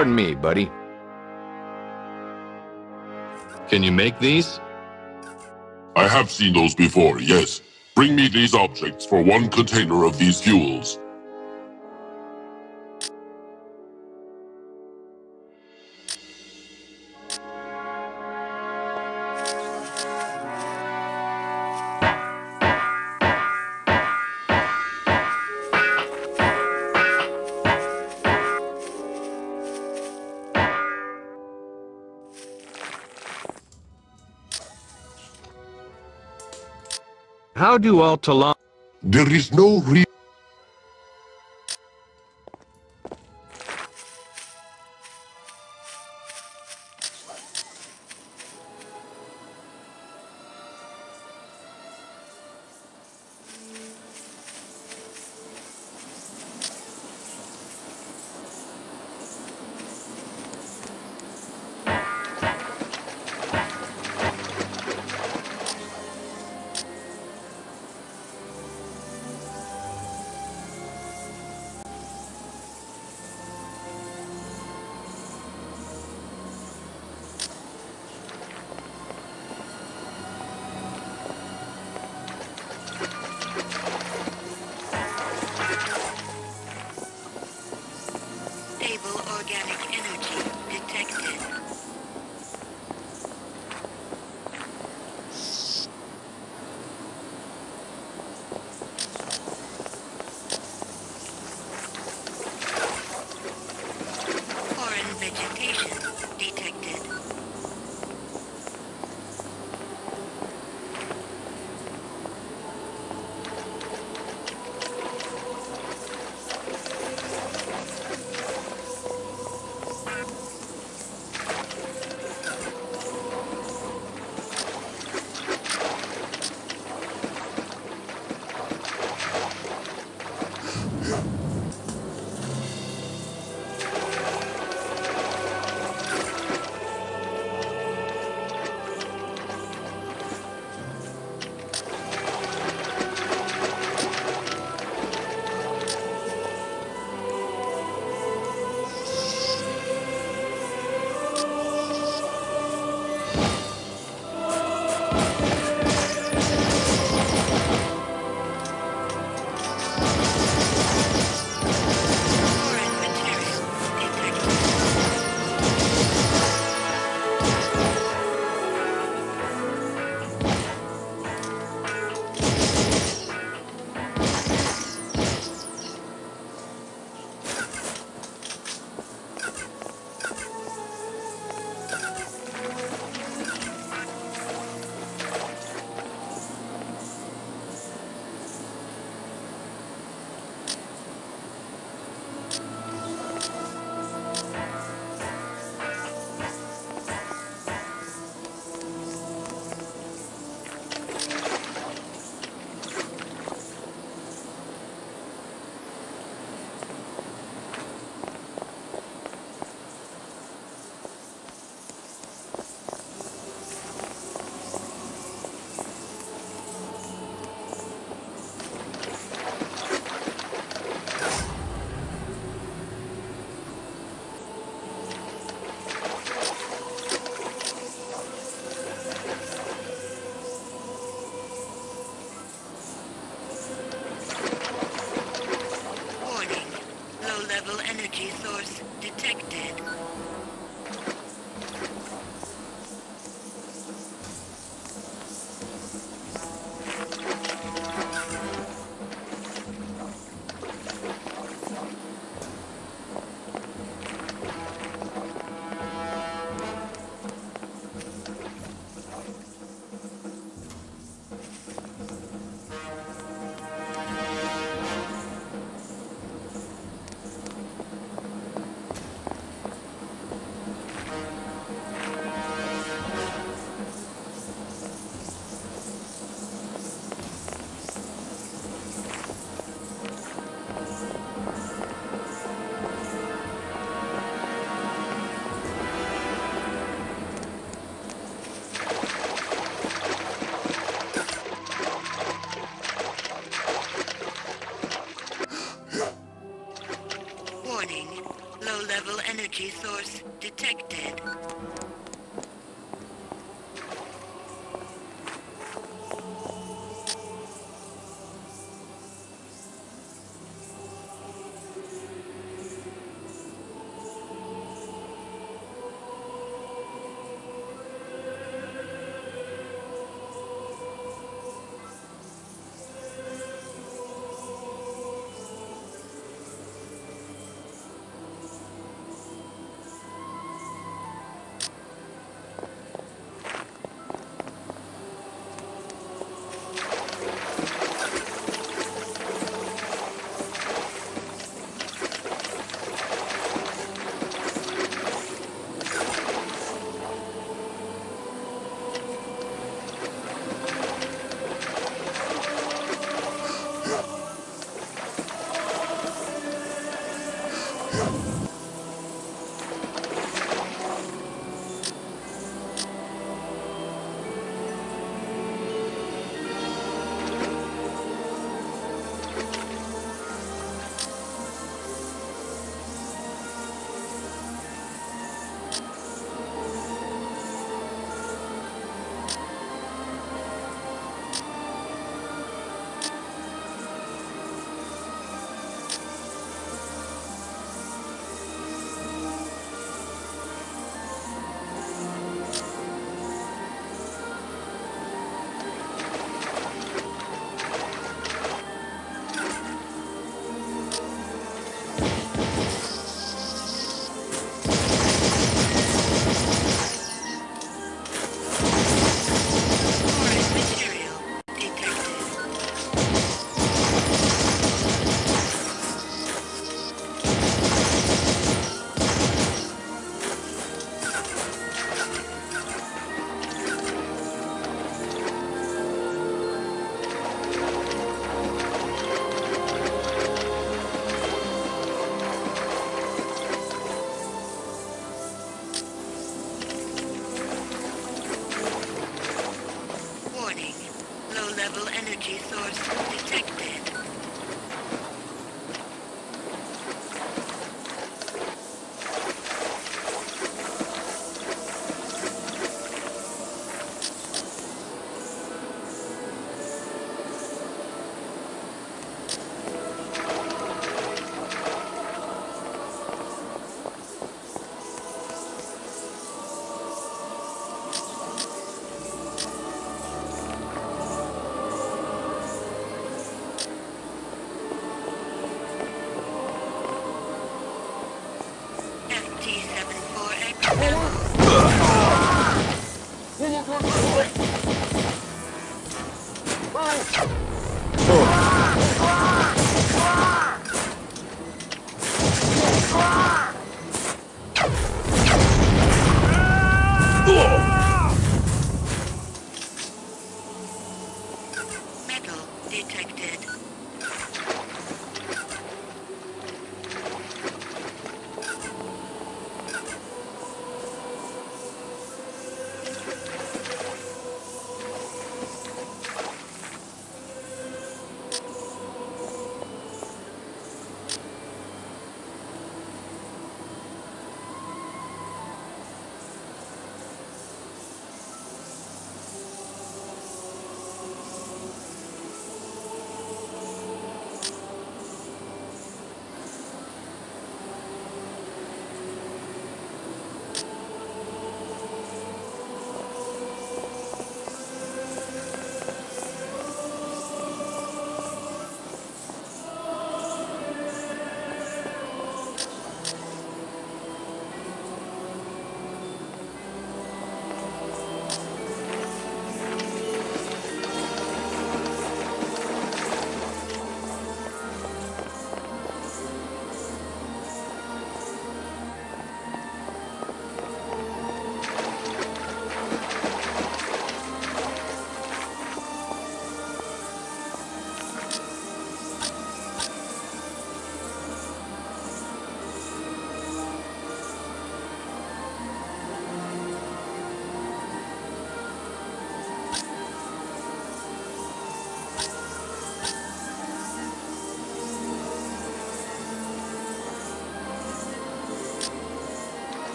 Pardon me, buddy. Can you make these? I have seen those before, yes. Bring me these objects for one container of these fuels. How do Altalan... There is no reason. energy source detected. Low-level energy source detected. FT-74X memo. Metal detected.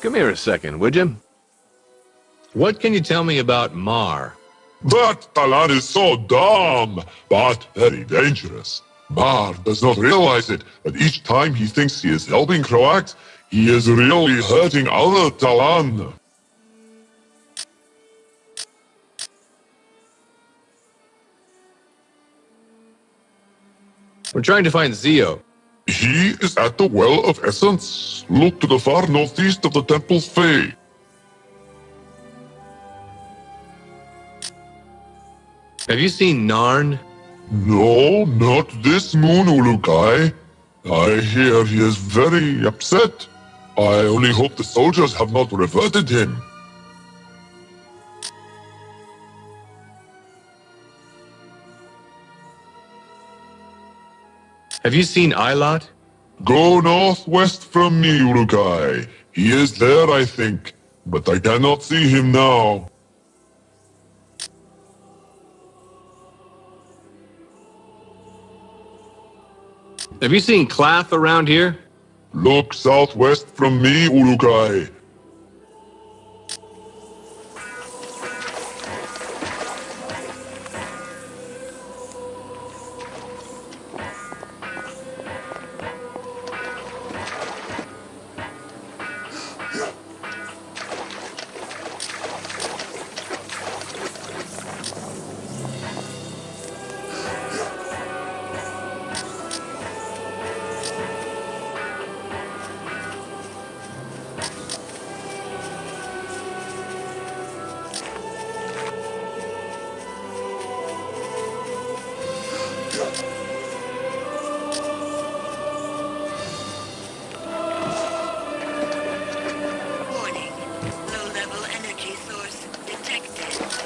Come here a second, would you? What can you tell me about Mar? That Talan is so dumb, but very dangerous. Mar does not realize it, but each time he thinks he is helping Croat, he is really hurting other Talan. We're trying to find Zio. He is at the Well of Essence. Look to the far northeast of the Temple Fae. Have you seen Narn? No, not this moon, Ulukai. I hear he is very upset. I only hope the soldiers have not reverted him. Have you seen Ilot? Go northwest from me, Ulukai. He is there, I think, but I cannot see him now. Have you seen Clath around here? Look southwest from me, Ulukai. Warning. Low-level energy source detected.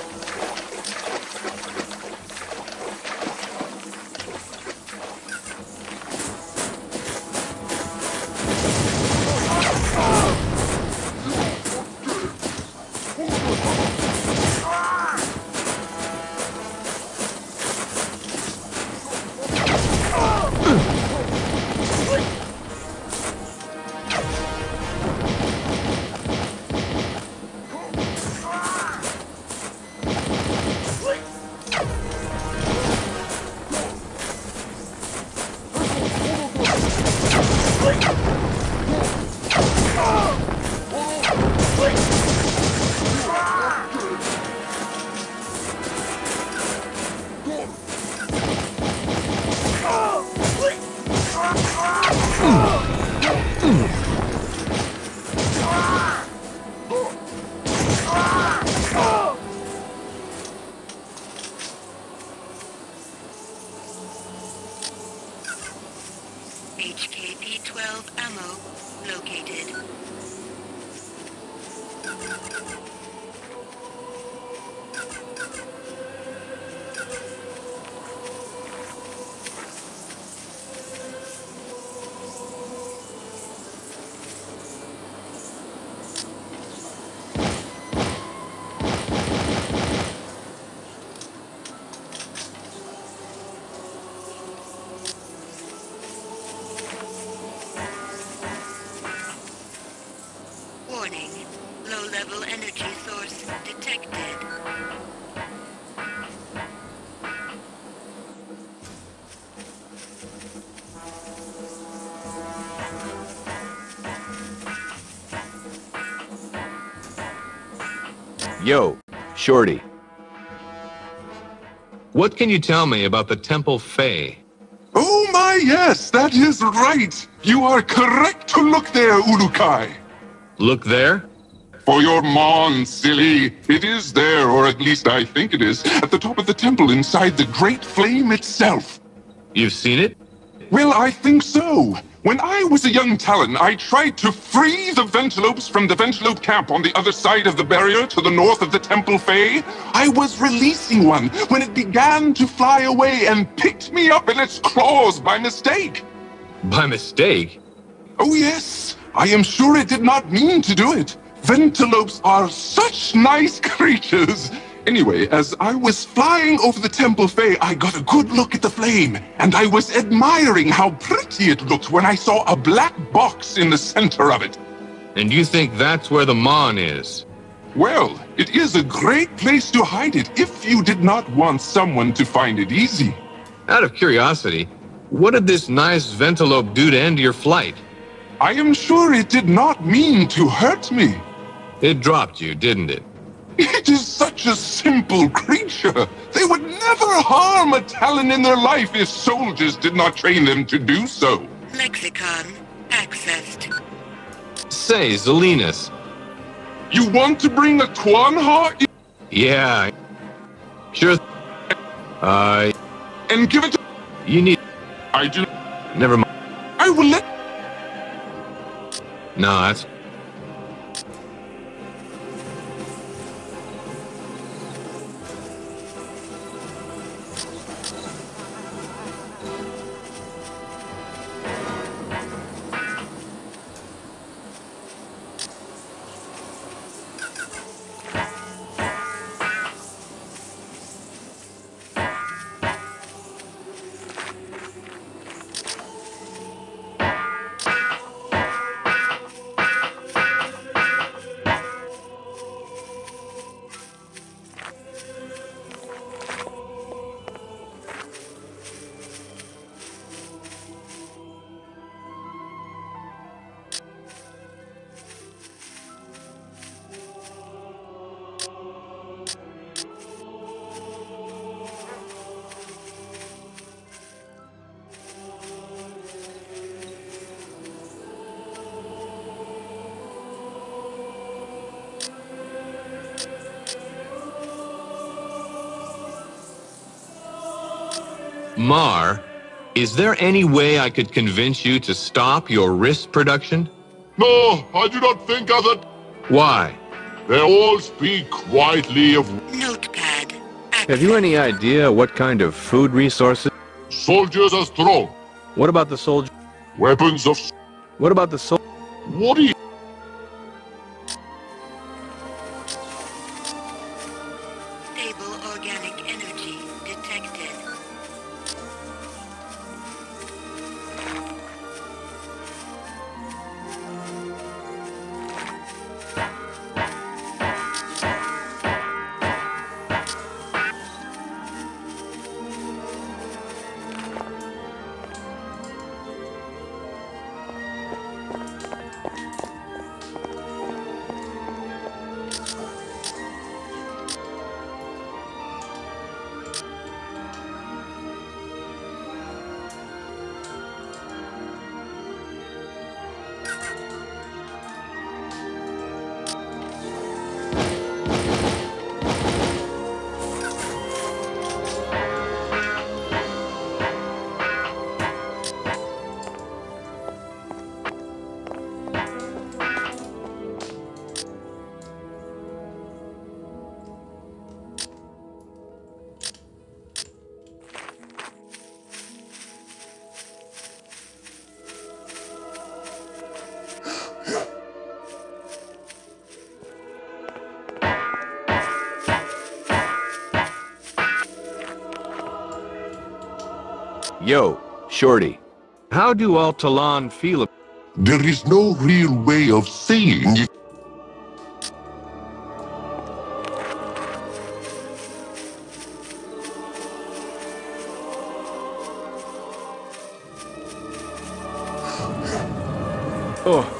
HKP-12 ammo located. Warning. Low-level energy source detected. Yo, Shorty. What can you tell me about the Temple Fae? Oh my, yes, that is right. You are correct to look there, Ulukai. Look there? For your mon, silly. It is there, or at least I think it is, at the top of the temple inside the Great Flame itself. You've seen it? Well, I think so. When I was a young Talon, I tried to free the Ventilopes from the Ventilope camp on the other side of the barrier to the north of the Temple Fae. I was releasing one when it began to fly away and picked me up in its claws by mistake. By mistake? Oh yes, I am sure it did not mean to do it. Ventilopes are such nice creatures. Anyway, as I was flying over the Temple Fae, I got a good look at the flame, and I was admiring how pretty it looked when I saw a black box in the center of it. And you think that's where the Mon is? Well, it is a great place to hide it if you did not want someone to find it easy. Out of curiosity, what did this nice Ventalope do to end your flight? I am sure it did not mean to hurt me. It dropped you, didn't it? It is such a simple creature. They would never harm a Talon in their life if soldiers did not train them to do so. Lexicon accessed. Say, Zelinus. You want to bring a Quanha in Yeah. Sure. and give it to... You need... I do... Never mind. I will let... No, that's... Mar, is there any way I could convince you to stop your wrist production? No, I do not think of it. Why? They all speak quietly of Notepad accessed. Have you any idea what kind of food resources? soldiers are strong. What about the soldier? Weapons of... What about the sol? What do you... Stable organic energy detected. Yo, Shorty. How do all Talon feel? There is no real way of saying it. Oh.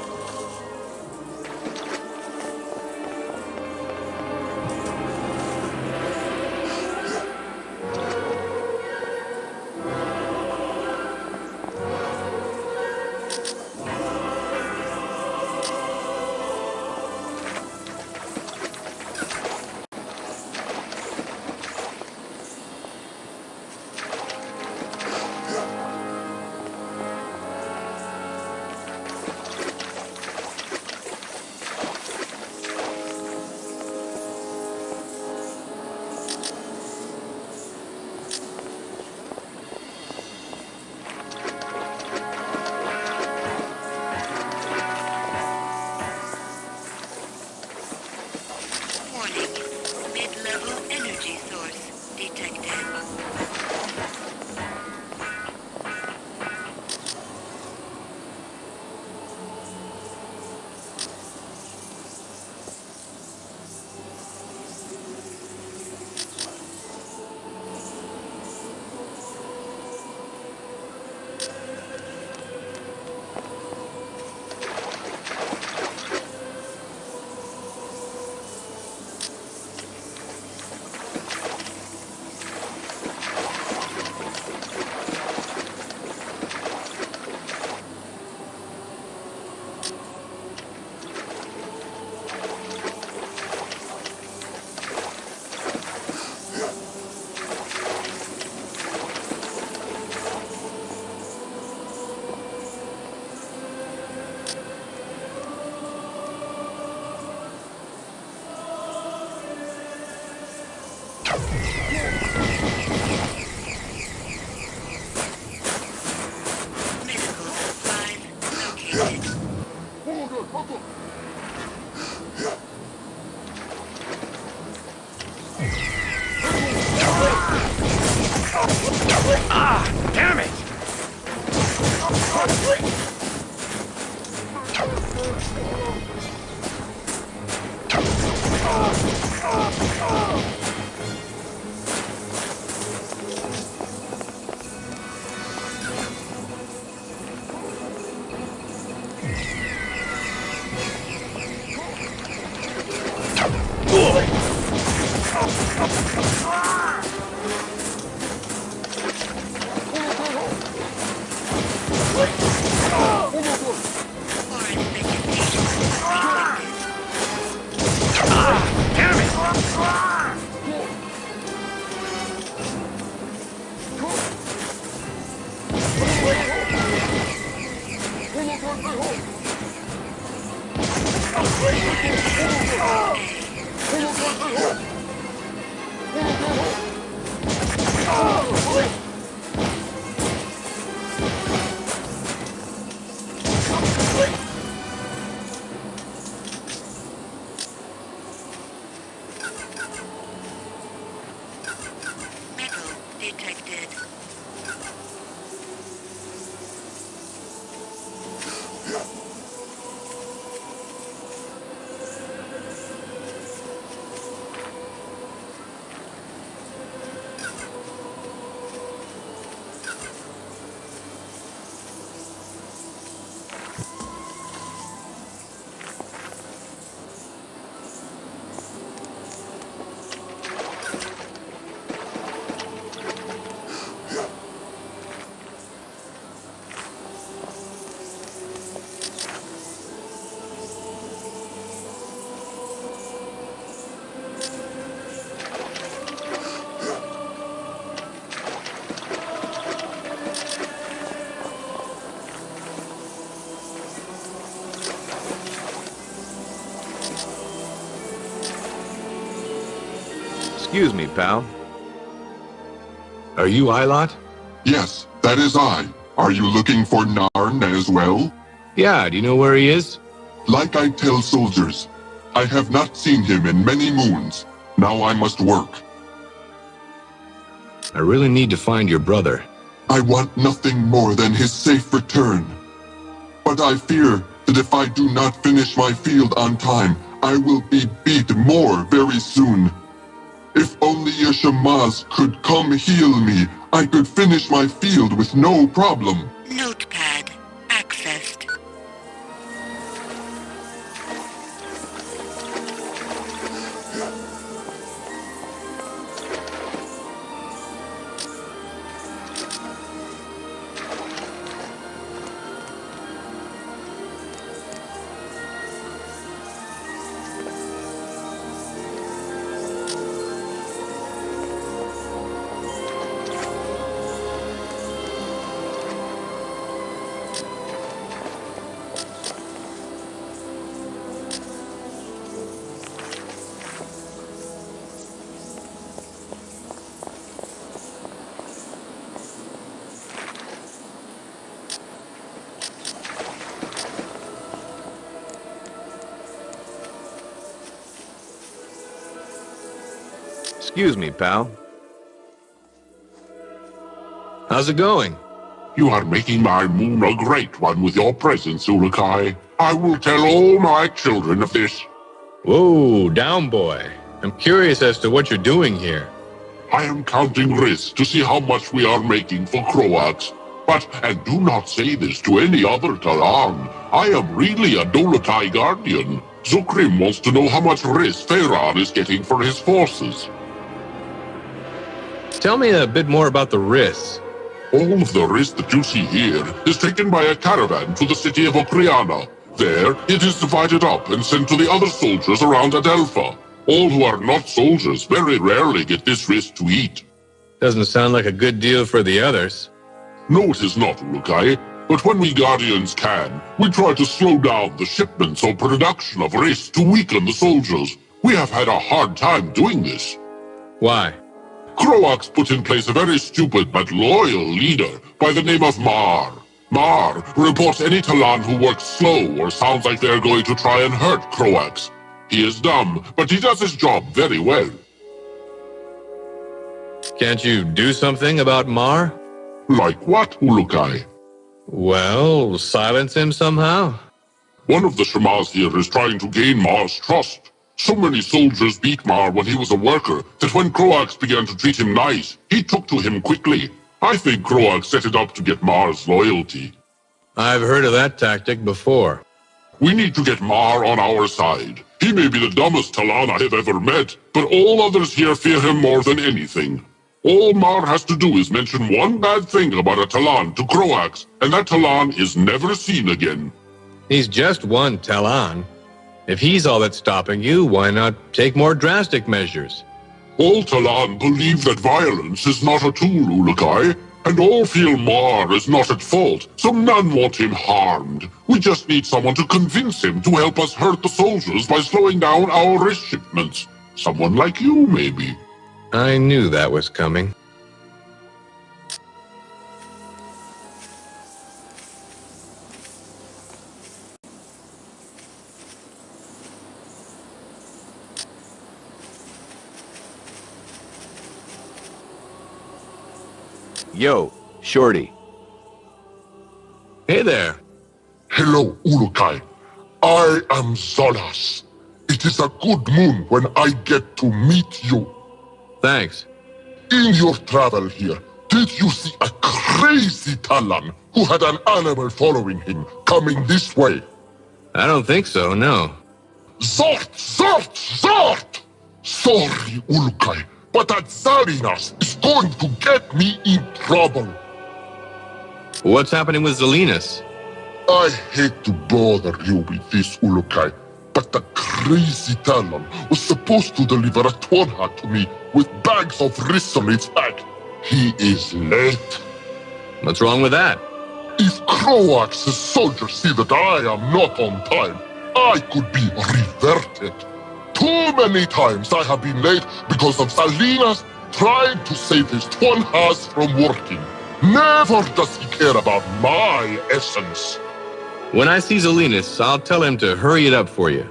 Metal detected. Excuse me, pal. Are you Ilot? Yes, that is I. Are you looking for Narn as well? Yeah, do you know where he is? Like I tell soldiers, I have not seen him in many moons. Now I must work. I really need to find your brother. I want nothing more than his safe return. But I fear that if I do not finish my field on time, I will be beat more very soon. If only a Shamaz could come heal me, I could finish my field with no problem. Notepad accessed. Excuse me, pal. How's it going? You are making my moon a great one with your presence, Urukai. I will tell all my children of this. Whoa, down boy. I'm curious as to what you're doing here. I am counting risks to see how much we are making for Croax. But, and do not say this to any other Talan, I am really a Dolotai guardian. Zukrim wants to know how much risk Ferrar is getting for his forces. Tell me a bit more about the risks. All of the risk that you see here is taken by a caravan to the city of Okriana. There, it is divided up and sent to the other soldiers around Adelpha. All who are not soldiers very rarely get this risk to eat. Doesn't sound like a good deal for the others. No, it is not, Urukai. But when we Guardians can, we try to slow down the shipments or production of risk to weaken the soldiers. We have had a hard time doing this. Why? Croax put in place a very stupid but loyal leader by the name of Mar. Mar reports any Talan who works slow or sounds like they're going to try and hurt Croax. He is dumb, but he does his job very well. Can't you do something about Mar? Like what, Ulukai? Well, silence him somehow? One of the Shamaz here is trying to gain Mar's trust. So many soldiers beat Mar when he was a worker that when Croax began to treat him nice, he took to him quickly. I think Croax set it up to get Mar's loyalty. I've heard of that tactic before. We need to get Mar on our side. He may be the dumbest Talan I have ever met, but all others here fear him more than anything. All Mar has to do is mention one bad thing about a Talan to Croax, and that Talan is never seen again. He's just one Talan. If he's all that's stopping you, why not take more drastic measures? All Talan believe that violence is not a tool, Ulukai. And all feel Mar is not at fault, so none want him harmed. We just need someone to convince him to help us hurt the soldiers by slowing down our wrist shipments. Someone like you, maybe. I knew that was coming. Yo, Shorty. Hey there. Hello, Urukai. I am Zolas. It is a good moon when I get to meet you. Thanks. In your travel here, did you see a crazy Talon who had an animal following him coming this way? I don't think so, no. Zort! Zort! Zort! Sorry, Urukai, but that Zarinas is going to get me in trouble. What's happening with Zelinus? I hate to bother you with this, Urukai, but the crazy Talon was supposed to deliver a Twanha to me with bags of rice on its back. He is late. What's wrong with that? If Croax's soldiers see that I am not on time, I could be reverted. Too many times I have been late because of Salinas trying to save his Twanhas from working. Never does he care about my essence. When I see Zelinus, I'll tell him to hurry it up for you.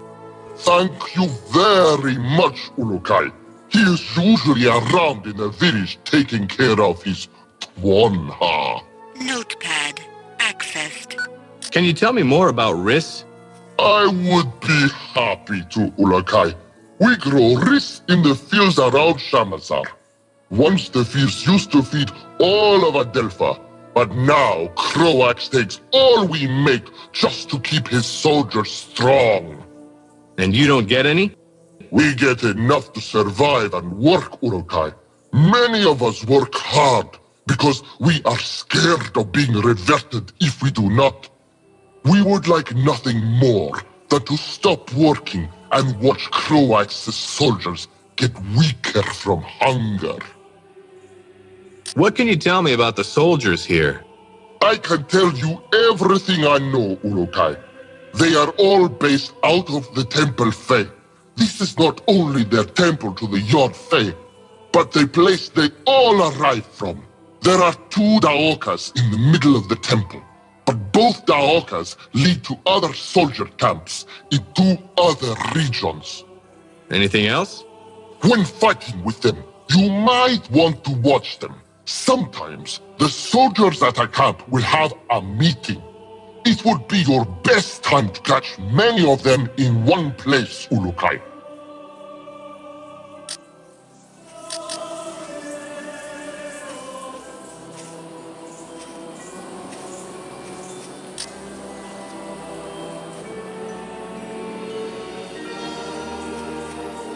Thank you very much, Urukai. He is usually around in the village taking care of his Twanha. Notepad accessed. Can you tell me more about Riss? I would be happy to, Urukai. We grow rice in the fields around Shamazaar. Once the fields used to feed all of Adelpha, but now Croax takes all we make just to keep his soldiers strong. And you don't get any? We get enough to survive and work, Urukai. Many of us work hard because we are scared of being reverted if we do not. We would like nothing more than to stop working and watch Croax's soldiers get weaker from hunger. What can you tell me about the soldiers here? I can tell you everything I know, Urukai. They are all based out of the Temple Fae. This is not only their temple to the Yod Fae, but the place they all arrive from. There are 2 Daokas in the middle of the temple, but both Daokas lead to other soldier camps in 2 other regions. Anything else? When fighting with them, you might want to watch them. Sometimes, the soldiers at a camp will have a meeting. It would be your best time to catch many of them in one place, Urukai.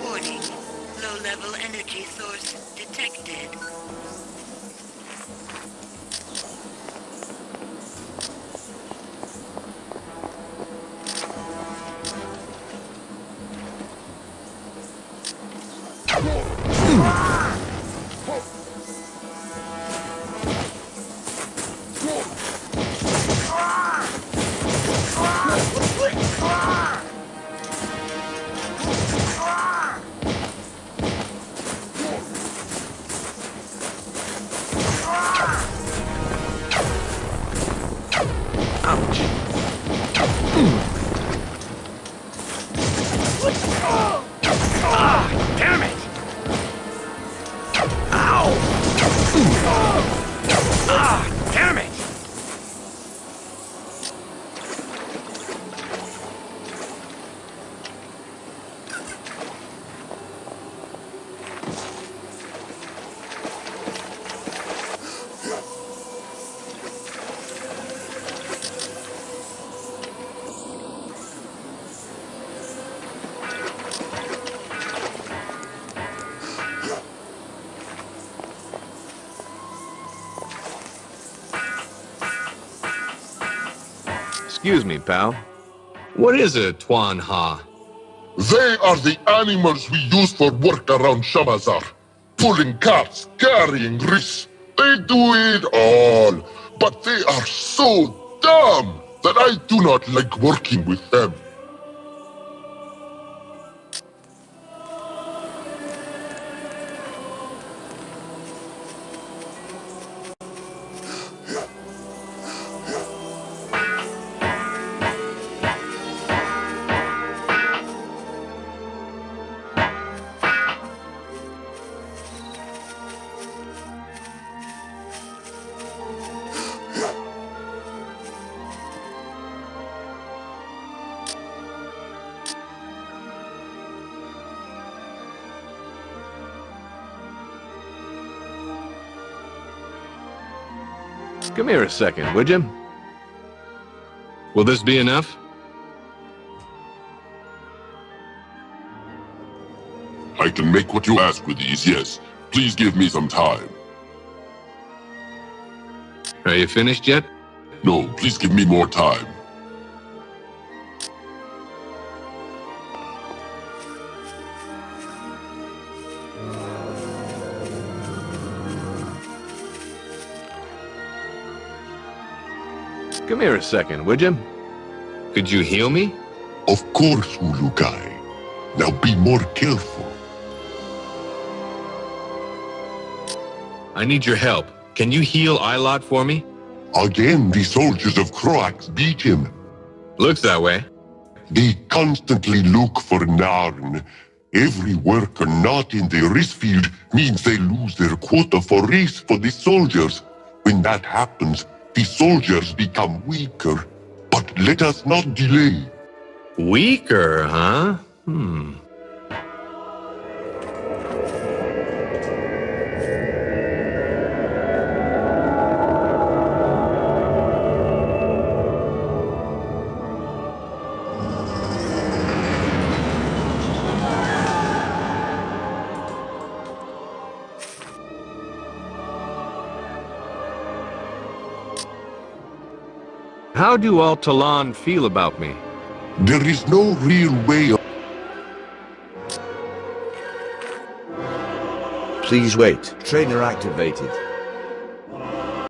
Warning. Low-level energy source detected. Damn it! Ow! Damn it! Excuse me, pal. What is a Twanha? They are the animals we use for work around Shamazaar. Pulling carts, carrying rice. They do it all, but they are so dumb that I do not like working with them. Come here a second, would you? Will this be enough? I can make what you ask with these, yes. Please give me some time. Are you finished yet? No, please give me more time. Come here a second, would you? Could you heal me? Of course, Ulukai. Now be more careful. I need your help. Can you heal Ilot for me? Again, the soldiers of Croax beat him. Looks that way. They constantly look for Narn. Every worker not in the race field means they lose their quota for race for the soldiers. When that happens, the soldiers become weaker. But let us not delay. Weaker, huh? How do all Talon feel about me? There is no real way of... Please wait. Trainer activated.